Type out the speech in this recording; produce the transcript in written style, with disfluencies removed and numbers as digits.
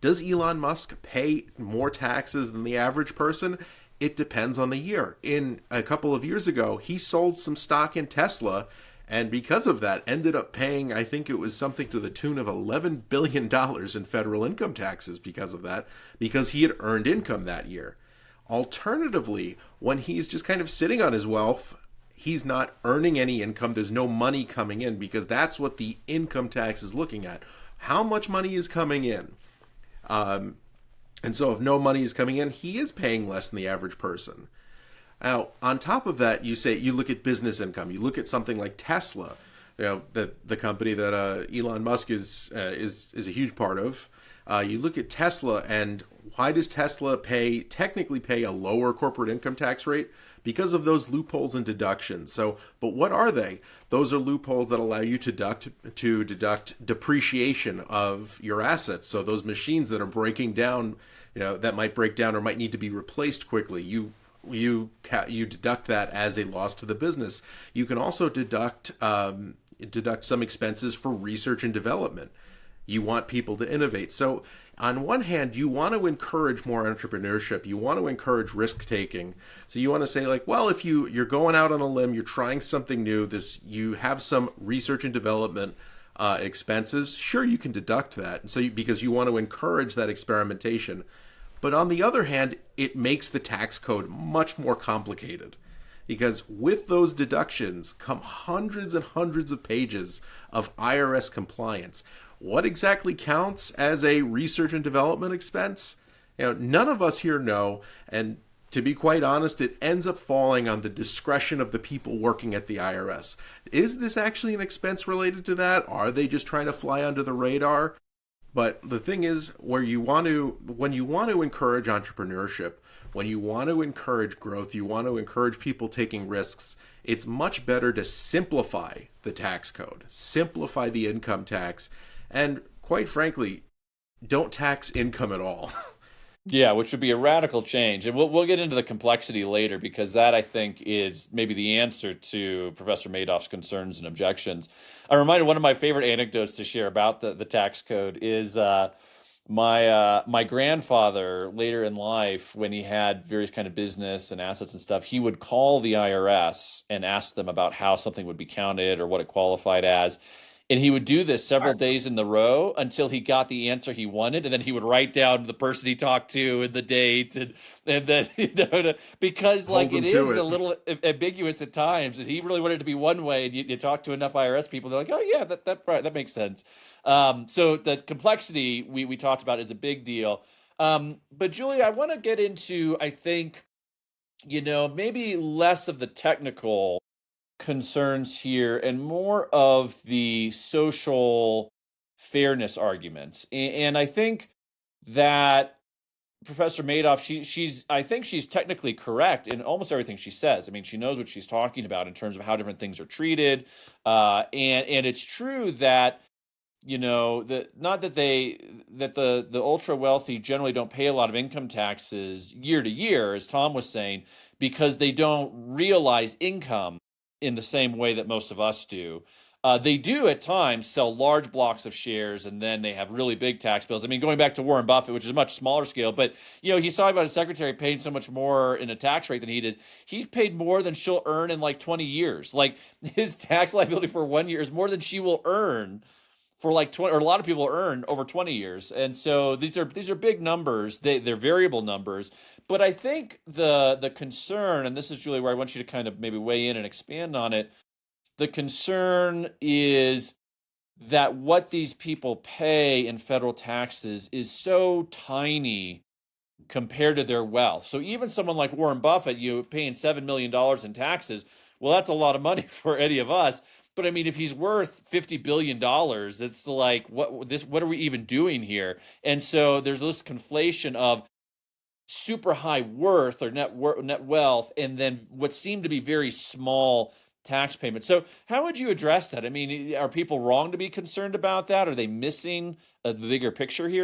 Does Elon Musk pay more taxes than the average person? It depends on the year. In a couple of years ago, he sold some stock in Tesla, and because of that, ended up paying, I think it was something to the tune of $11 billion in federal income taxes because of that, because he had earned income that year. Alternatively, when he's just kind of sitting on his wealth, he's not earning any income. There's no money coming in because that's what the income tax is looking at. How much money is coming in? And so if no money is coming in, he is paying less than the average person. Now, on top of that, you look at business income. You look at something like Tesla, the company that Elon Musk is a huge part of. You look at Tesla, and why does Tesla technically pay a lower corporate income tax rate? Because of those loopholes and deductions. So, but what are they? Those are loopholes that allow you to deduct depreciation of your assets. So those machines that are breaking down, that might break down or might need to be replaced quickly, you deduct that as a loss to the business. You can also deduct some expenses for research and development. You want people to innovate. So on one hand, you want to encourage more entrepreneurship. You want to encourage risk taking. So you want to say like, well, if you're going out on a limb, you're trying something new, you have some research and development expenses, sure, you can deduct that. So because you want to encourage that experimentation. But on the other hand, it makes the tax code much more complicated, because with those deductions come hundreds and hundreds of pages of IRS compliance. What exactly counts as a research and development expense? None of us here know, and to be quite honest, it ends up falling on the discretion of the people working at the IRS. Is this actually an expense related to that? Are they just trying to fly under the radar? But the thing is, when you want to encourage entrepreneurship, when you want to encourage growth, you want to encourage people taking risks, it's much better to simplify the tax code, simplify the income tax, and quite frankly, don't tax income at all. Yeah, which would be a radical change. And we'll get into the complexity later, because that, I think, is maybe the answer to Professor Madoff's concerns and objections. I'm reminded, one of my favorite anecdotes to share about the tax code is my grandfather later in life, when he had various kind of business and assets and stuff, he would call the IRS and ask them about how something would be counted or what it qualified as. And he would do this several days in the row until he got the answer he wanted, and then he would write down the person he talked to and the date, and then because like it is a little ambiguous at times, and he really wanted it to be one way. And you talk to enough IRS people, they're like, oh yeah, that makes sense. So the complexity we talked about is a big deal. But Julie, I want to get into, I think, maybe less of the technical concerns here and more of the social fairness arguments. And I think that Professor Madoff, I think she's technically correct in almost everything she says. I mean, she knows what she's talking about in terms of how different things are treated. And it's true that, not that the ultra wealthy generally don't pay a lot of income taxes year to year, as Tom was saying, because they don't realize income in the same way that most of us do. They do at times sell large blocks of shares, and then they have really big tax bills. I mean, going back to Warren Buffett, which is a much smaller scale, but he's talking about his secretary paying so much more in a tax rate than he did. He's paid more than she'll earn in like 20 years. Like, his tax liability for 1 year is more than she will earn for like 20, or a lot of people earn over 20 years. And so these are big numbers. They're variable numbers. But I think the concern, and this is, Julie, where I want you to kind of maybe weigh in and expand on it. The concern is that what these people pay in federal taxes is so tiny compared to their wealth. So even someone like Warren Buffett, paying $7 million in taxes, well, that's a lot of money for any of us. But I mean, if he's worth $50 billion, it's like, what are we even doing here? And so there's this conflation of super high worth or net wealth, and then what seem to be very small tax payments. So how would you address that? I mean, are people wrong to be concerned about that? Are they missing the bigger picture here?